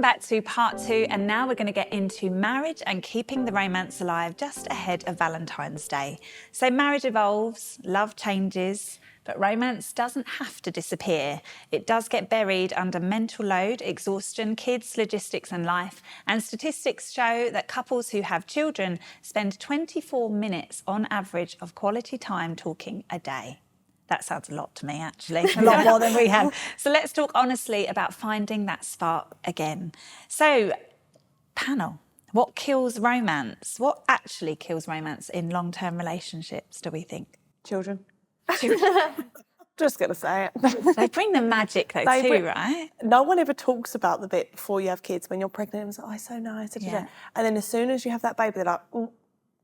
Welcome back to part 2, and now we're going to get into marriage and keeping the romance alive just ahead of Valentine's Day. So marriage evolves, love changes, but romance doesn't have to disappear. It does get buried under mental load, exhaustion, kids, logistics and life. And statistics show that couples who have children spend 24 minutes on average of quality time talking a day. That sounds a lot to me, actually, a lot more than we have. So let's talk honestly about finding that spark again. So, panel, what kills romance? What actually kills romance in long-term relationships, do we think? Children. Just going to say it. They bring the magic, though, right? No one ever talks about the bit before you have kids when you're pregnant. It's like, oh, it's so nice. Yeah. And then as soon as you have that baby, they're like, oh.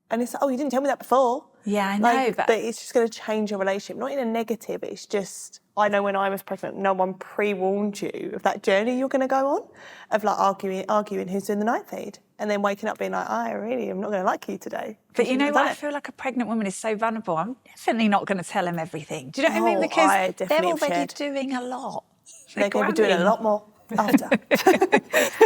And it's like, oh, you didn't tell me that before. Yeah, I know. But it's just going to change your relationship. Not in a negative, it's just, I know when I was pregnant, no one pre-warned you of that journey you're going to go on, of like arguing who's doing the night feed. And then waking up being like, I really am not going to like you today. But you know what? I feel like a pregnant woman is so vulnerable. I'm definitely not going to tell him everything. Do you know what I mean? Because they're already doing a lot. They're going to be doing a lot more after.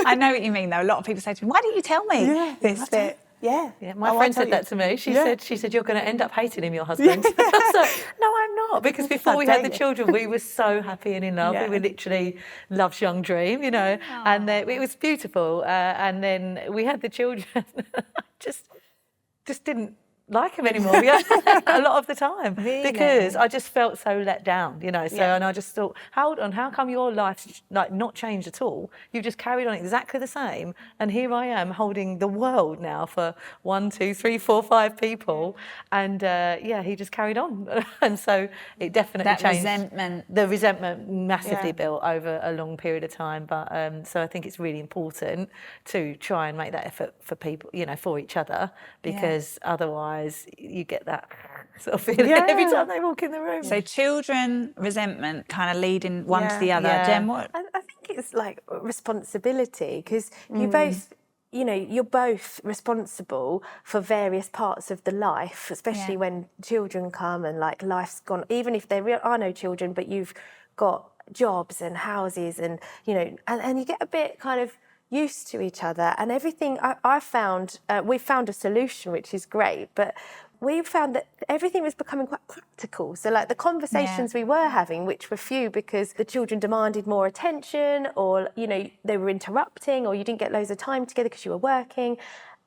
I know what you mean, though. A lot of people say to me, why didn't you tell me this bit? Yeah. My friend said that to me. She said, you're going to end up hating him, your husband. I was like, no, I'm not. Because before we had the children, we were so happy and in love. We were literally love's young dream, you know. Aww. And it was beautiful. And then we had the children. I just didn't like him anymore a lot of the time. Really? Because I just felt so let down, you know. So and I just thought, hold on, how come your life's like not changed at all? You've just carried on exactly the same, and here I am holding the world now for 1, 2, 3, 4, 5 people, and he just carried on, and so it definitely changed. The resentment massively built over a long period of time, but so I think it's really important to try and make that effort for people, you know, for each other, because otherwise you get that sort of feeling every time they walk in the room. So children, resentment kind of leading one to the other. Jen, what? I think it's like responsibility, because you both, you know, you're both responsible for various parts of the life, especially when children come and like life's gone, even if there are no children, but you've got jobs and houses and, you know, and you get a bit kind of used to each other, and everything I found, we found a solution, which is great, but we found that everything was becoming quite practical. So like the conversations we were having, which were few because the children demanded more attention, or, you know, they were interrupting, or you didn't get loads of time together because you were working,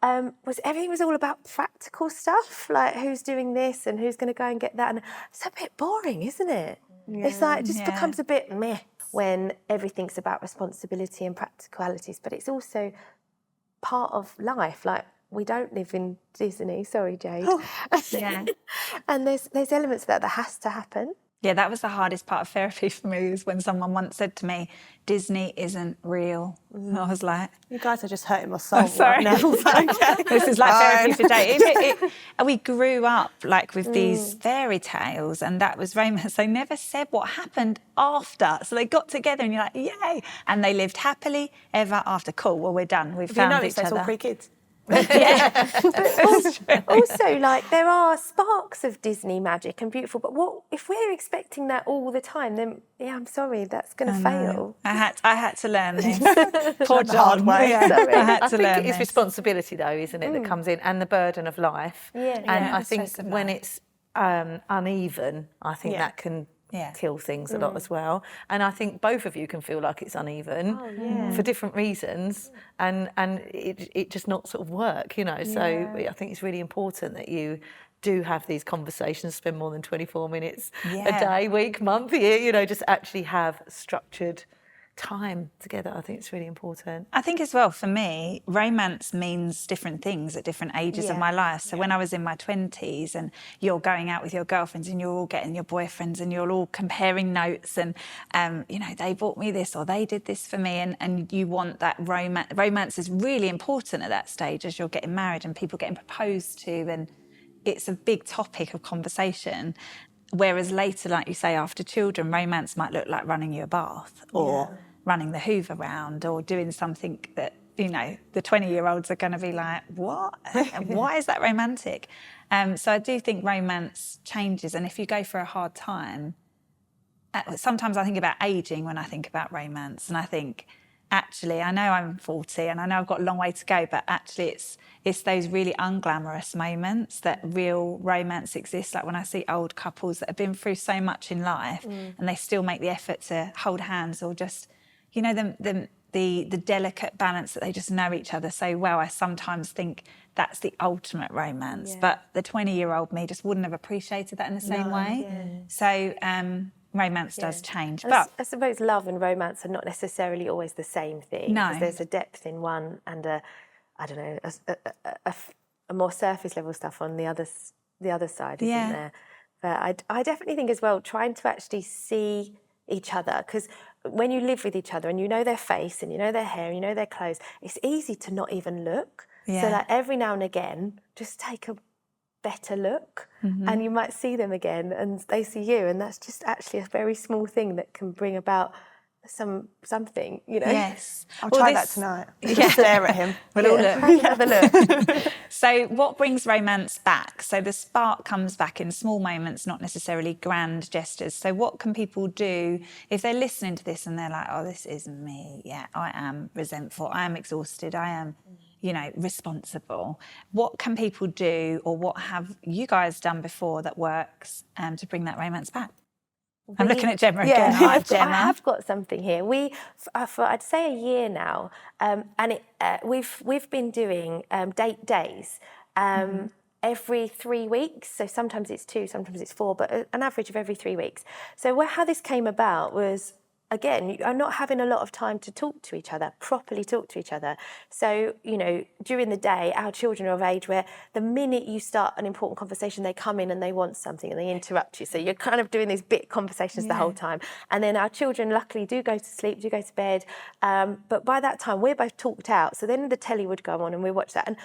everything was all about practical stuff, like who's doing this and who's going to go and get that. And it's a bit boring, isn't it? Yeah. It's like, it just becomes a bit meh when everything's about responsibility and practicalities, but it's also part of life. Like, we don't live in Disney, sorry, Jade. And there's elements of that has to happen. Yeah, that was the hardest part of therapy for me, is when someone once said to me, Disney isn't real. And I was like, you guys are just hurting my soul sorry. right now. This is like therapy today. We grew up like with these fairy tales, and that was romance. They never said what happened after. So they got together and you're like, yay. And they lived happily ever after. Cool, well, we're done. We've found each other. That's all pre-kids. Also, like, there are sparks of Disney magic and beautiful, but what if we're expecting that all the time? Then I'm sorry, that's going to fail. I had to learn this. Poor John. I had to learn it's this. Responsibility, though, isn't it, that comes in, and the burden of life. And I think when it's uneven, I think that can kill things a lot as well. And I think both of you can feel like it's uneven for different reasons, and it just not sort of work, you know. So I think it's really important that you do have these conversations, spend more than 24 minutes a day, week, month, year, you know, just actually have structured time together. I think it's really important. I think as well, for me, romance means different things at different ages of my life. So when I was in my 20s and you're going out with your girlfriends and you're all getting your boyfriends and you're all comparing notes and, you know, they bought me this or they did this for me, and you want that romance. Romance is really important at that stage as you're getting married and people getting proposed to, and it's a big topic of conversation. Whereas later, like you say, after children, romance might look like running you a bath or running the Hoover round or doing something that, you know, the 20-year-olds are going to be like, what? Why is that romantic? So I do think romance changes. And if you go for a hard time, sometimes I think about ageing when I think about romance. And I think actually, I know I'm 40 and I know I've got a long way to go, but actually it's those really unglamorous moments that real romance exists. Like when I see old couples that have been through so much in life and they still make the effort to hold hands, or just, you know, the delicate balance that they just know each other so well. I sometimes think that's the ultimate romance, but the 20-year-old me just wouldn't have appreciated that in the same way. So romance does change. And but I suppose love and romance are not necessarily always the same thing. No. Because there's a depth in one and a more surface level stuff on the other side, isn't there? But I definitely think as well, trying to actually see each other, because when you live with each other and you know their face and you know their hair and you know their clothes, it's easy to not even look. So like every now and again, just take a better look and you might see them again and they see you, and that's just actually a very small thing that can bring about something, you know. Yes. I'll try that tonight. Yeah. Just stare at him. We'll all look. Have a look. So what brings romance back? So the spark comes back in small moments, not necessarily grand gestures. So what can people do if they're listening to this and they're like, oh, this is me. Yeah, I am resentful. I am exhausted. I am, you know, responsible. What can people do, or what have you guys done before that works to bring that romance back? I'm looking at Gemma again. Hi, Gemma. I have got something here. For I'd say a year now, and we've been doing date days every 3 weeks. So sometimes it's 2, sometimes it's 4, but an average of every 3 weeks. So how this came about was, again, I'm not having a lot of time to talk to each other, properly talk to each other. So, you know, during the day, our children are of age where the minute you start an important conversation, they come in and they want something and they interrupt you. So you're kind of doing these bit conversations the whole time. And then our children luckily do go to sleep, do go to bed. But by that time, we're both talked out. So then the telly would go on and we watch that. And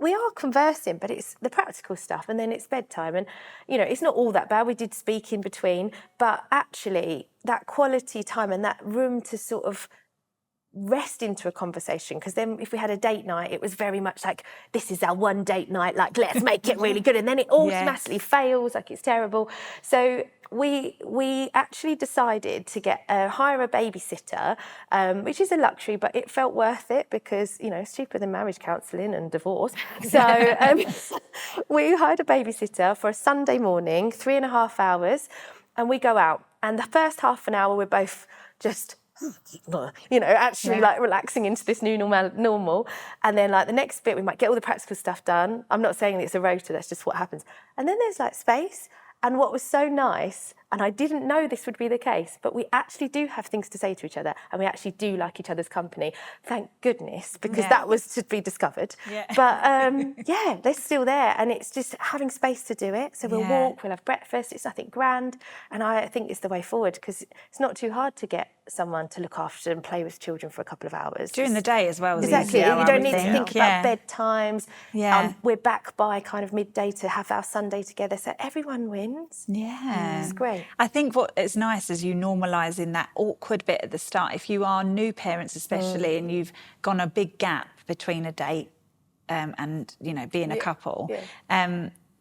we are conversing, but it's the practical stuff, and then it's bedtime. And, you know, it's not all that bad. We did speak in between, but actually that quality time and that room to sort of rest into a conversation, because then if we had a date night, it was very much like, this is our one date night, like, let's make it really good. And then it automatically fails, like it's terrible. So we actually decided to hire a babysitter, which is a luxury, but it felt worth it because, you know, it's cheaper than marriage counselling and divorce. So we hired a babysitter for a Sunday morning, 3.5 hours, and we go out. And the first half an hour, we're both just, you know, actually like relaxing into this new normal. And then like the next bit, we might get all the practical stuff done. I'm not saying it's a rota, that's just what happens. And then there's like space. And what was so nice, and I didn't know this would be the case, but we actually do have things to say to each other, and we actually do like each other's company. Thank goodness, because that was to be discovered. Yeah. But they're still there, and it's just having space to do it. So we'll walk, we'll have breakfast. It's nothing grand, and I think it's the way forward, because it's not too hard to get someone to look after and play with children for a couple of hours. During the day as well. Exactly. Easier, you don't need to think about bedtimes. Yeah. We're back by kind of midday to have our Sunday together, so everyone wins. Yeah. It's great. I think what is nice is you normalising that awkward bit at the start. If you are new parents especially and you've gone a big gap between a date and, you know, being a couple,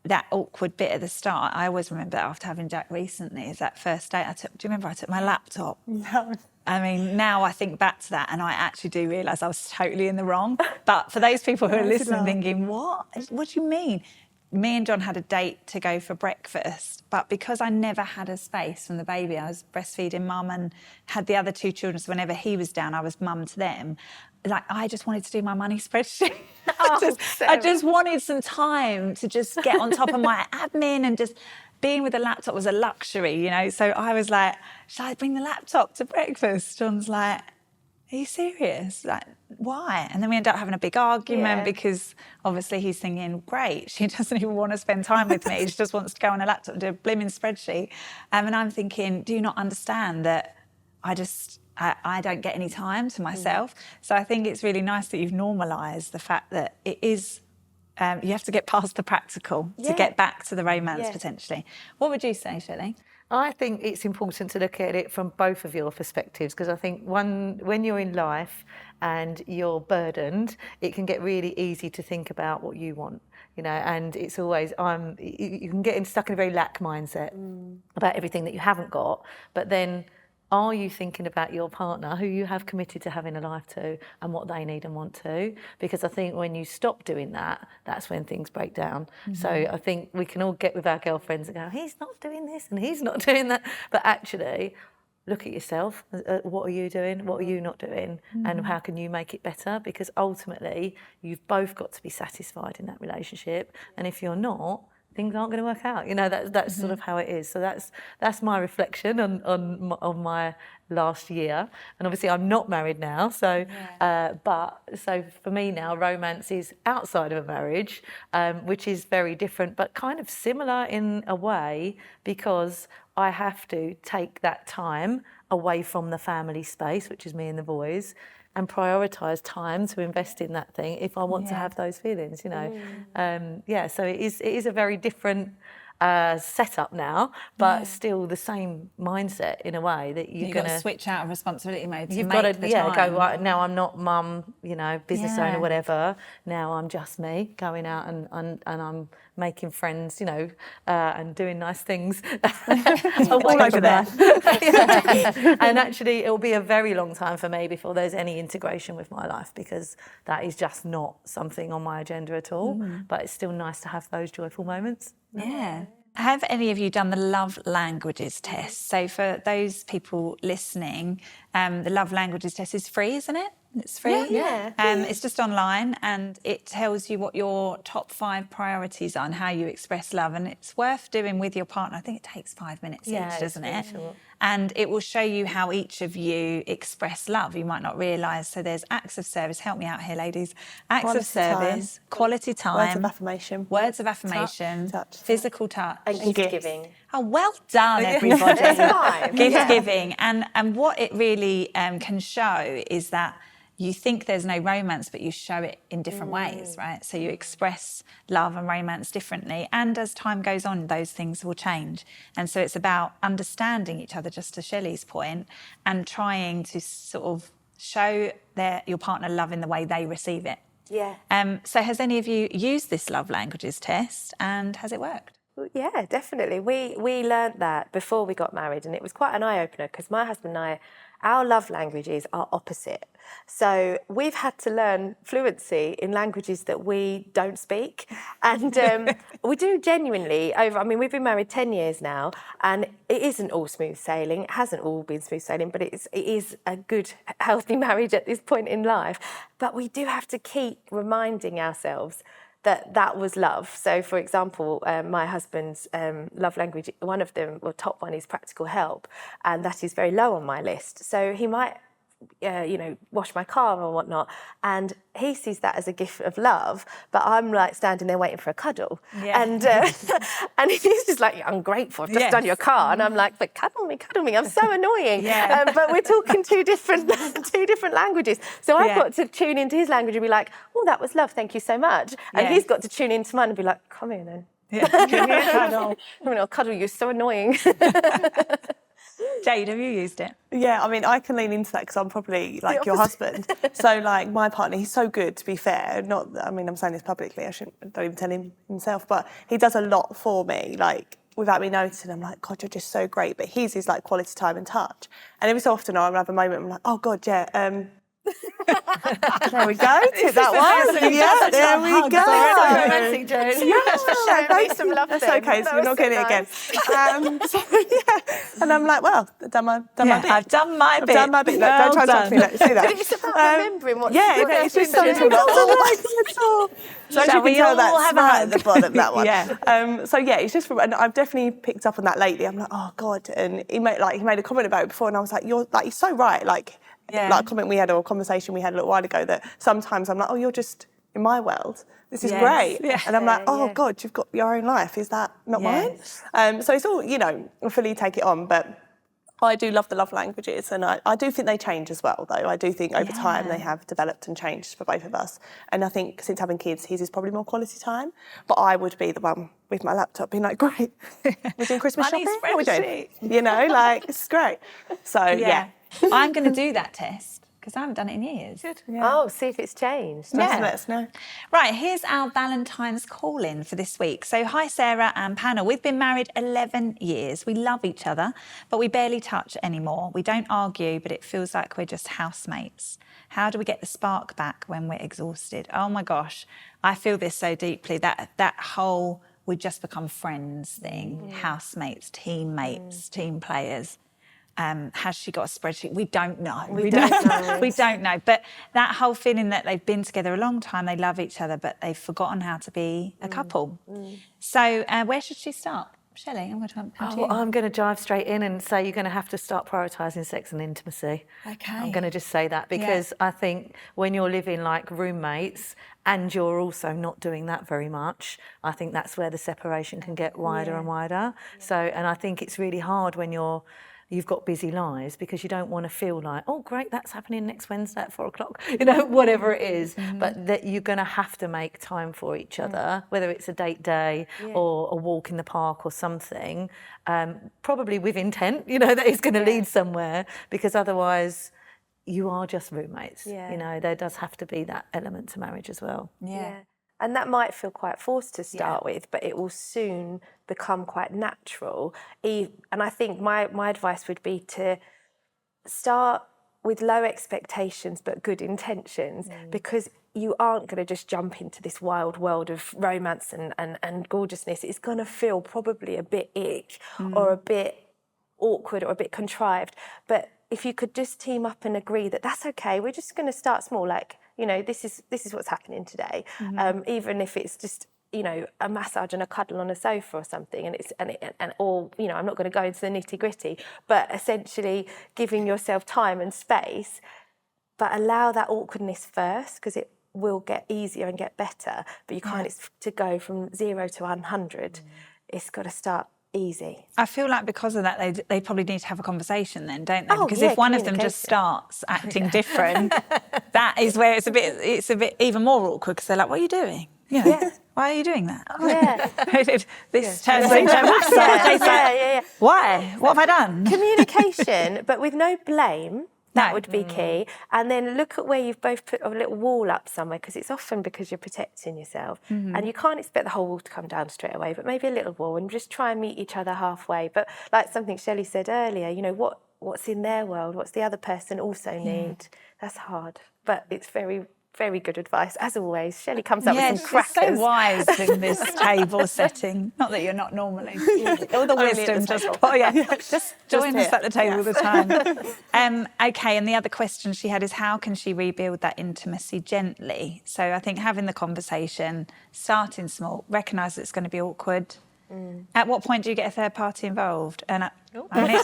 that awkward bit at the start, I always remember after having Jack recently, is that first date do you remember I took my laptop? No. I mean, now I think back to that and I actually do realise I was totally in the wrong. But for those people who are listening thinking, what do you mean? Me and John had a date to go for breakfast, but because I never had a space from the baby, I was breastfeeding mum and had the other 2 children, so whenever he was down, I was mum to them. Like, I just wanted to do my money spreadsheet. I just wanted some time to just get on top of my admin, and just being with a laptop was a luxury, you know? So I was like, shall I bring the laptop to breakfast? John's like, are you serious? Like, why? And then we ended up having a big argument because obviously he's thinking, great, she doesn't even want to spend time with me. She just wants to go on a laptop and do a blimmin' spreadsheet. And I'm thinking, do you not understand that I don't get any time to myself? So I think it's really nice that you've normalised the fact that it is, you have to get past the practical to get back to the romance potentially. What would you say, Shelley? I think it's important to look at it from both of your perspectives, because I think when you're in life and you're burdened, it can get really easy to think about what you want, you know, and it's always, you can get stuck in a very lack mindset about everything that you haven't got, but then are you thinking about your partner, who you have committed to having a life to, and what they need and want to? Because I think when you stop doing that, that's when things break down. So I think we can all get with our girlfriends and go, he's not doing this and he's not doing that. But actually, look at yourself. What are you doing? What are you not doing? And how can you make it better? Because ultimately, you've both got to be satisfied in that relationship. And if you're not, things aren't going to work out. You know, that's sort of how it is. So that's my reflection on my last year. And obviously, I'm not married now. So, so for me now, romance is outside of a marriage, which is very different, but kind of similar in a way, because I have to take that time away from the family space, which is me and the boys, and prioritise time to invest in that thing if I want to have those feelings, you know. So it is a very different setup now, but still the same mindset in a way that you've got to switch out of responsibility mode to you've make got to the time. go, right, now I'm not mum, you know, business owner, whatever. Now I'm just me going out and I'm making friends, you know, and doing nice things. All over there. And actually, it'll be a very long time for me before there's any integration with my life, because that is just not something on my agenda at all. But it's still nice to have those joyful moments. Yeah. Have any of you done the love languages test? So for those people listening, the love languages test is free, isn't it? It's free. Yeah. It's just online, and it tells you what your top 5 priorities are and how you express love. And it's worth doing with your partner. I think it takes 5 minutes each, doesn't it? Short. And it will show you how each of you express love. You might not realise. So there's acts of service. Help me out here, ladies. Acts of service, quality time. Words of affirmation. Words of affirmation. Touch. Physical touch. And gift giving. Oh, well done, everybody. Five. Gift giving. And what it really can show is that you think there's no romance, but you show it in different ways, right? So you express love and romance differently. And as time goes on, those things will change. And so it's about understanding each other, just to Shelley's point, and trying to sort of show your partner love in the way they receive it. Yeah. So has any of you used this love languages test, and has it worked? Yeah, definitely. We learnt that before we got married, and it was quite an eye-opener, because my husband and I, our love languages are opposite. So we've had to learn fluency in languages that we don't speak. And we do genuinely we've been married 10 years now, and it isn't all smooth sailing. It hasn't all been smooth sailing, but it is a good, healthy marriage at this point in life. But we do have to keep reminding ourselves that was love. So, for example, my husband's love language, one of them, or top one, is practical help, and that is very low on my list. So he might, wash my car or whatnot, and he sees that as a gift of love, but I'm like standing there waiting for a cuddle. Yeah. And he's just like, ungrateful, I've just done your car. And I'm like, but cuddle me, I'm so annoying. But we're talking two different languages. So I've got to tune into his language and be like, oh, that was love, thank you so much. And he's got to tune into mine and be like, come here then. Give me a cuddle. I'll cuddle you, so annoying. Jade, have you used it? Yeah, I mean, I can lean into that because I'm probably like your husband. So, like, my partner, he's so good, to be fair. I'm saying this publicly, don't even tell him himself, but he does a lot for me, like, without me noticing. I'm like, God, you're just so great. But his is like quality time and touch. And every so often I'll have a moment, I'm like, oh, God, yeah, there we go. Take that one. Yeah, there we go. So romantic, Jane. Yeah, some love. That's okay. So we're not getting it again. And I'm like, well, I've done my bit. I've done my bit. I've done my bit. Look, don't try something. Look, see that? It's about remembering what. It's just something. So Shall you we can tell all that's have a right at the bottom, that one. Yeah. It's just and I've definitely picked up on that lately. I'm like, oh God, and he made a comment about it before, and I was like, you're so right, like a comment we had or a conversation we had a little while ago, that sometimes I'm like, oh, you're just in my world. This is great. Yeah. And I'm like, oh God, you've got your own life. Is that not mine? So it's all, I fully take it on, but I do love the love languages, and I do think they change as well, though. I do think over time they have developed and changed for both of us. And I think since having kids, his is probably more quality time. But I would be the one with my laptop being like, great, we're doing Christmas shopping? What are we doing? It's great. So, yeah. I'm going to do that test because I haven't done it in years. Good. Oh, see if it's changed. Yeah. Let us know. Right, here's our Valentine's call-in for this week. So, hi, Sarah and panel. We've been married 11 years. We love each other, but we barely touch anymore. We don't argue, but it feels like we're just housemates. How do we get the spark back when we're exhausted? Oh, my gosh, I feel this so deeply, that whole we just become friends thing, housemates, teammates, team players. Has she got a spreadsheet? We don't know. We don't know. We don't know. But that whole feeling that they've been together a long time, they love each other, but they've forgotten how to be a couple. So where should she start? Shelley, I'm going to come to you. I'm going to dive straight in and say you're going to have to start prioritising sex and intimacy. Okay. I'm going to just say that because I think when you're living like roommates and you're also not doing that very much, I think that's where the separation can get wider and wider. So, and I think it's really hard when you've got busy lives because you don't want to feel like, oh, great, that's happening next Wednesday at 4 o'clock, whatever it is. But that you're going to have to make time for each other, whether it's a date day or a walk in the park or something, probably with intent, that it's going to lead somewhere, because otherwise you are just roommates. There does have to be that element to marriage as well. Yeah. And that might feel quite forced to start with, but it will soon become quite natural. And I think my advice would be to start with low expectations but good intentions, because you aren't going to just jump into this wild world of romance and gorgeousness. It's going to feel probably a bit ick or a bit awkward or a bit contrived. But if you could just team up and agree that that's okay, we're just going to start small, like, this is what's happening today. Even if it's just, a massage and a cuddle on a sofa or something, or I'm not going to go into the nitty gritty, but essentially giving yourself time and space, but allow that awkwardness first, because it will get easier and get better. But you can't, it's to go from 0 to 100. It's got to start easy. I feel like because of that, they probably need to have a conversation then, don't they? Oh, because if one of them just starts acting different, that is where it's a bit even more awkward, because they're like, what are you doing? Why are you doing that? This turns into a massage. Why? What have I done? Communication, but with no blame. That would be key. And then look at where you've both put a little wall up somewhere, because it's often because you're protecting yourself. And you can't expect the whole wall to come down straight away, but maybe a little wall, and just try and meet each other halfway. But like something Shelley said earlier, what's in their world? What's the other person also need? That's hard, but it's very, very good advice. As always, Shelley comes up with some crackers. She's so wise in this table setting. Not that you're not normally. All the wisdom just join us at the table all the time. Okay, and the other question she had is, how can she rebuild that intimacy gently? So I think having the conversation, starting small, recognise that it's going to be awkward. At what point do you get a third party involved? And counselling.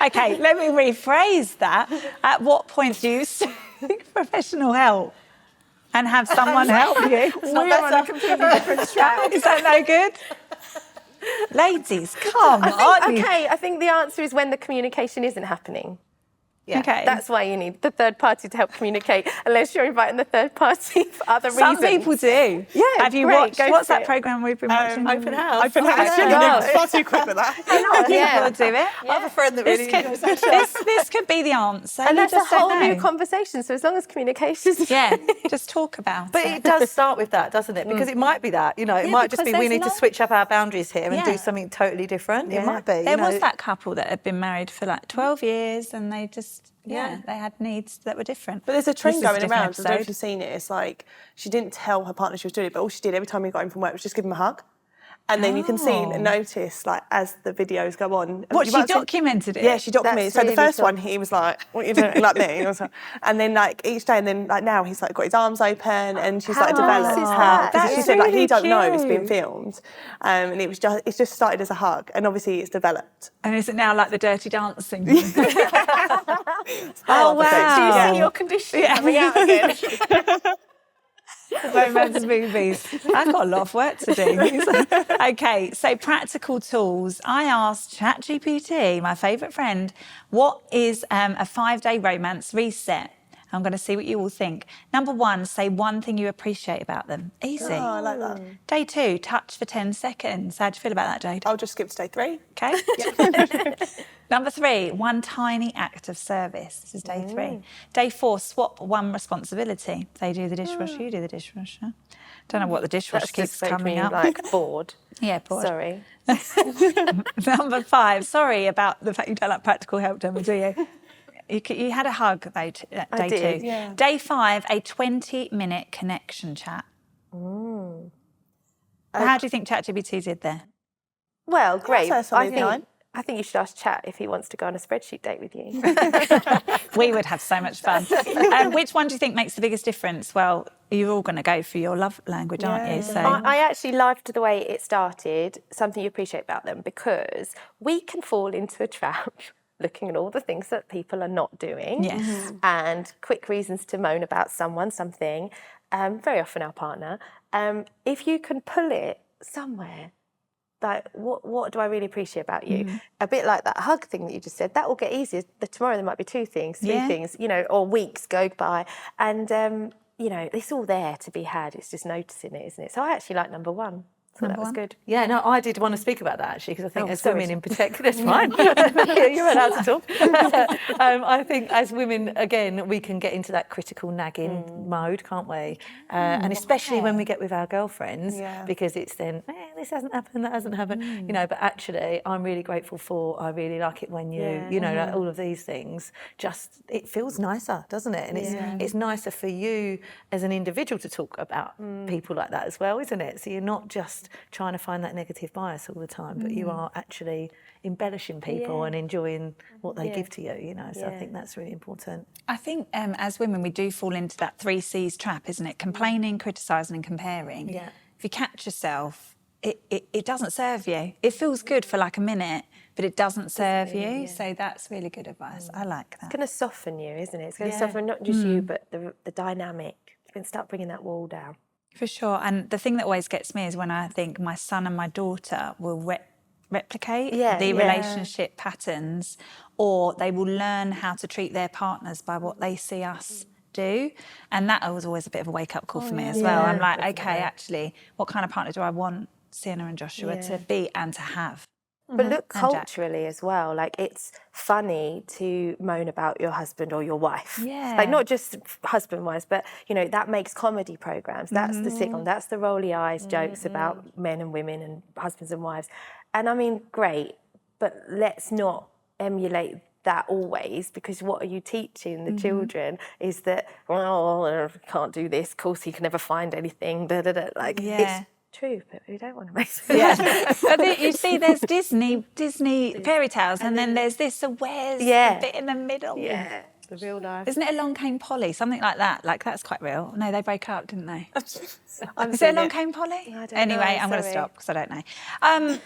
Okay, let me rephrase that. At what point do you seek professional help and have someone help you? We're on a completely different track. Is that no good? Ladies, come on. I think the answer is when the communication isn't happening. Yeah. Okay. That's why you need the third party to help communicate, unless you're inviting the third party for other reasons. Some people do. Yeah. Have you watched, what's that programme we've been watching? Open House. Open House. You're far too quick with that. People do it. I have a friend that really enjoys that. This could be the answer. And that's just a whole don't know. new conversation. So as long as communication's just talk about But it does start with that, doesn't it? Because it might be that, it might just be we need to switch up our boundaries here and do something totally different. It might be. There was that couple that had been married for like 12 years and they just, they had needs that were different. But there's a trend This is going a different around, I don't know if episode. you've seen it, it's like she didn't tell her partner she was doing it, but all she did every time he got in from work was just give him a hug. And then you can see and notice, like, as the videos go on. What, she documented it? Yeah, she documented it. So That's the first really one, he was like, what are you doing? Like me. And then, like, each day, and then, like, now he's, like, got his arms open and she's, like, How developed. nice is that? Because she That's said, like, he really don't know it's being cute. filmed. And it's just started as a hug. And obviously it's developed. And is it now like the Dirty Dancing? Oh, wow. Do you Yeah. see your condition coming out again? Romance movies. I've got a lot of work to do. Okay, so practical tools. I asked ChatGPT, my favourite friend, what is a 5-day romance reset? I'm going to see what you all think. Number 1, say one thing you appreciate about them. Easy. Oh, I like that. Day 2, touch for 10 seconds. How do you feel about that, Jade? I'll just skip to day 3. Okay. Number 3, one tiny act of service. This is day 3. Day 4, swap one responsibility. They do the dishwasher, you do the dishwasher. Don't know what the dishwasher keeps coming up. Like bored. Yeah, bored. Sorry. Number 5, sorry about the fact you don't like practical help, Gemma, do you? You had a hug, though, day 2. Yeah. Day 5, a 20-minute connection chat. How do you think ChatGPT did there? Well, great. that's a solid 9. I think you should ask Chat if he wants to go on a spreadsheet date with you. We would have so much fun. Which one do you think makes the biggest difference? Well, you're all going to go for your love language, aren't you? So I actually loved the way it started, something you appreciate about them, because we can fall into a trap looking at all the things that people are not doing. Yes. And quick reasons to moan about someone, something, very often our partner. If you can pull it somewhere, like, what do I really appreciate about you? A bit like that hug thing that you just said, that will get easier. Tomorrow there might be 2 things, 3 things, or weeks go by. And, it's all there to be had. It's just noticing it, isn't it? So I actually like number 1. So that was good. Yeah, no, I did want to speak about that actually, because I think as women in particular, that's fine. You're allowed to talk. I think as women, again, we can get into that critical nagging mode, can't we? And especially when we get with our girlfriends, because it's then, this hasn't happened, that hasn't happened, but actually I'm really grateful for, I really like it when you, like all of these things, just, it feels nicer, doesn't it? And it's nicer for you as an individual to talk about people like that as well, isn't it? So you're not just trying to find that negative bias all the time, but you are actually embellishing people and enjoying what they give to you, so I think that's really important. I think as women we do fall into that 3 C's trap, isn't it? Complaining, criticising and comparing. Yeah. If you catch yourself, it doesn't serve you. It feels good for like a minute, but it doesn't serve you. So that's really good advice. I like that. It's going to soften you, isn't it? It's going to soften not just you, but the dynamic. It's going to start bringing that wall down. For sure. And the thing that always gets me is when I think my son and my daughter will replicate the relationship patterns, or they will learn how to treat their partners by what they see us do. And that was always a bit of a wake-up call for me as well. I'm like, okay, actually, what kind of partner do I want Sienna and Joshua to be and to have? But look, culturally as well, like it's funny to moan about your husband or your wife. Yeah. Like not just husband-wise, but, that makes comedy programmes. That's the sitcom, that's the rolly eyes jokes about men and women and husbands and wives. And I mean, great, but let's not emulate that always, because what are you teaching the children is that, well, can't do this, of course he can never find anything, like it's true, but we don't want to make sense. But you see, there's Disney fairy tales, and then there's this. So where's the bit in the middle? Yeah, the real life. Isn't it Along Came Polly? Something like that. Like that's quite real. No, they broke up, didn't they? Is it Along Came Polly? I don't anyway, know, I'm going to stop because I don't know.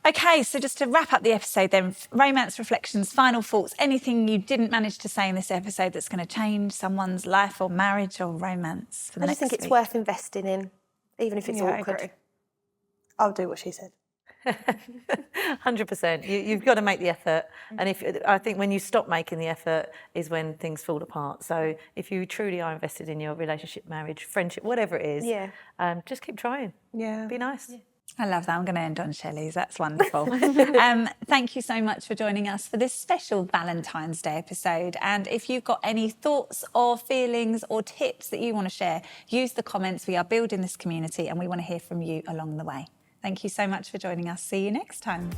Okay, so just to wrap up the episode then, romance reflections, final thoughts, anything you didn't manage to say in this episode that's going to change someone's life or marriage or romance for the I next just think it's week? worth investing in, even if it's awkward. I agree. I'll do what she said. 100%. You've got to make the effort, and I think when you stop making the effort is when things fall apart. So if you truly are invested in your relationship, marriage, friendship, whatever it is, just keep trying. Yeah. Be nice. I love that. I'm going to end on Shelley's. That's wonderful. Thank you so much for joining us for this special Valentine's Day episode. And if you've got any thoughts or feelings or tips that you want to share, use the comments. We are building this community and we want to hear from you along the way. Thank you so much for joining us. See you next time.